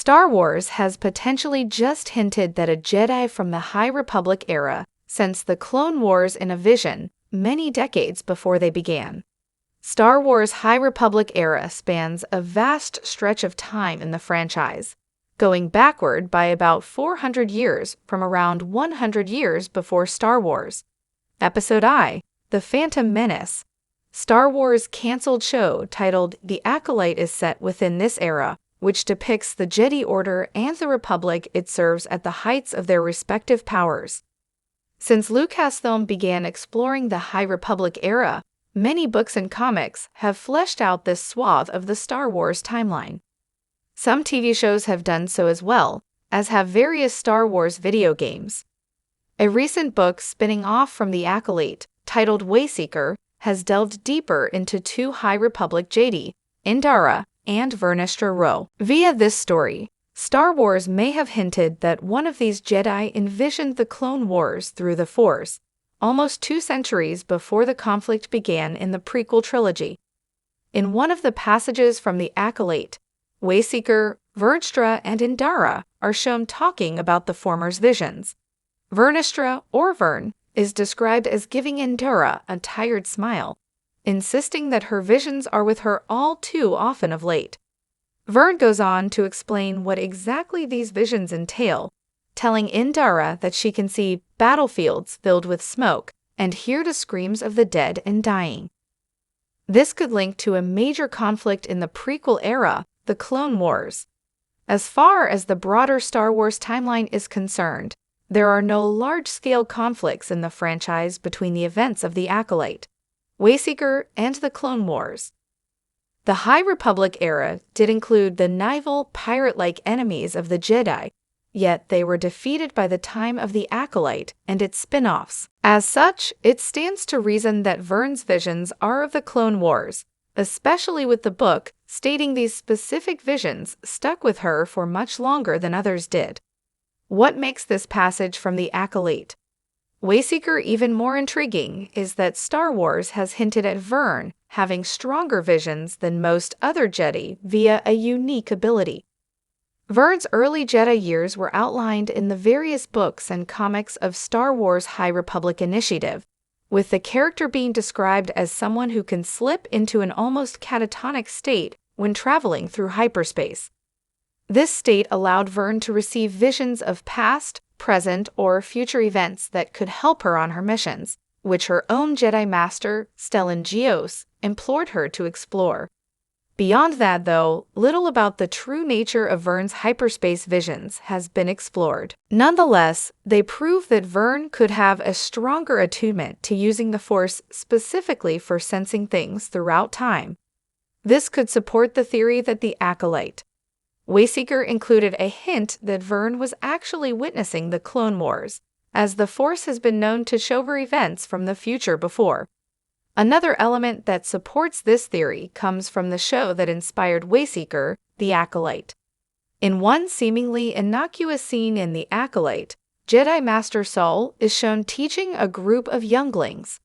Star Wars has potentially just hinted that a Jedi from the High Republic era sensed the Clone Wars in a vision many decades before they began. Star Wars' High Republic era spans a vast stretch of time in the franchise, going backward by about 400 years from around 100 years before Star Wars. Episode I, The Phantom Menace. Star Wars' canceled show titled The Acolyte is set within this era, which depicts the Jedi Order and the Republic it serves at the heights of their respective powers. Since Lucasfilm began exploring the High Republic era, many books and comics have fleshed out this swath of the Star Wars timeline. Some TV shows have done so as well, as have various Star Wars video games. A recent book spinning off from The Acolyte, titled Wayseeker, has delved deeper into two High Republic Jedi, Indara and Vernestra. Via this story, Star Wars may have hinted that one of these Jedi envisioned the Clone Wars through the Force, almost 2 centuries before the conflict began in the prequel trilogy. In one of the passages from The Acolyte, Wayseeker, Vernestra, and Indara are shown talking about the former's visions. Vernestra, or Vern, is described as giving Indara a tired smile, insisting that her visions are with her all too often of late. Vern goes on to explain what exactly these visions entail, telling Indara that she can see battlefields filled with smoke and hear the screams of the dead and dying. This could link to a major conflict in the prequel era, the Clone Wars. As far as the broader Star Wars timeline is concerned, there are no large-scale conflicts in the franchise between the events of The Acolyte, Wayseeker, and the Clone Wars. The High Republic era did include the naval, pirate-like enemies of the Jedi, yet they were defeated by the time of The Acolyte and its spin-offs. As such, it stands to reason that Vern's visions are of the Clone Wars, especially with the book stating these specific visions stuck with her for much longer than others did. What makes this passage from The Acolyte, Wayseeker even more intriguing is that Star Wars has hinted at Vern having stronger visions than most other Jedi via a unique ability. Vern's early Jedi years were outlined in the various books and comics of Star Wars High Republic Initiative, with the character being described as someone who can slip into an almost catatonic state when traveling through hyperspace. This state allowed Vern to receive visions of past, present, or future events that could help her on her missions, which her own Jedi Master, Stellan Gios, implored her to explore. Beyond that, though, little about the true nature of Vern's hyperspace visions has been explored. Nonetheless, they prove that Vern could have a stronger attunement to using the Force specifically for sensing things throughout time. This could support the theory that the Acolyte, Wayseeker included a hint that Vern was actually witnessing the Clone Wars, as the Force has been known to show her events from the future before. Another element that supports this theory comes from the show that inspired Wayseeker, The Acolyte. In one seemingly innocuous scene in The Acolyte, Jedi Master Saul is shown teaching a group of younglings.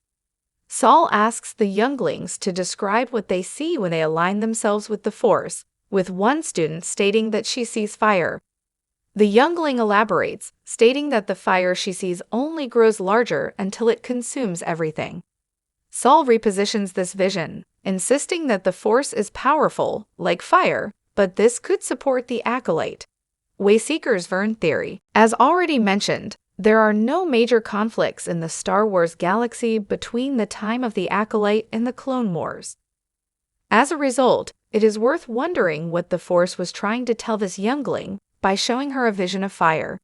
Saul asks the younglings to describe what they see when they align themselves with the Force, with one student stating that she sees fire. The youngling elaborates, stating that the fire she sees only grows larger until it consumes everything. Saul repositions this vision, insisting that the Force is powerful, like fire, but this could support the Acolyte, Wayseeker's Vern theory. As already mentioned, there are no major conflicts in the Star Wars galaxy between the time of the Acolyte and the Clone Wars. As a result, it is worth wondering what the Force was trying to tell this youngling by showing her a vision of fire.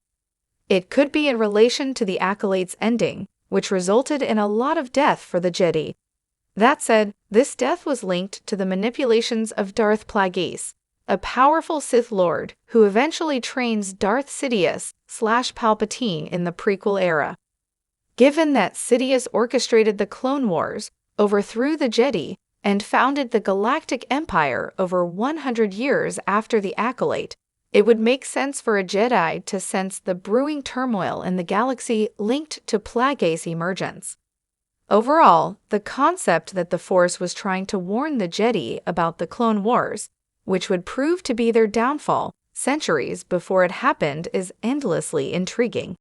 It could be in relation to the Acolyte's ending, which resulted in a lot of death for the Jedi. That said, this death was linked to the manipulations of Darth Plagueis, a powerful Sith Lord who eventually trains Darth Sidious/Palpatine in the prequel era. Given that Sidious orchestrated the Clone Wars, overthrew the Jedi, and founded the Galactic Empire over 100 years after the Acolyte, it would make sense for a Jedi to sense the brewing turmoil in the galaxy linked to Plagueis' emergence. Overall, the concept that the Force was trying to warn the Jedi about the Clone Wars, which would prove to be their downfall, centuries before it happened is endlessly intriguing.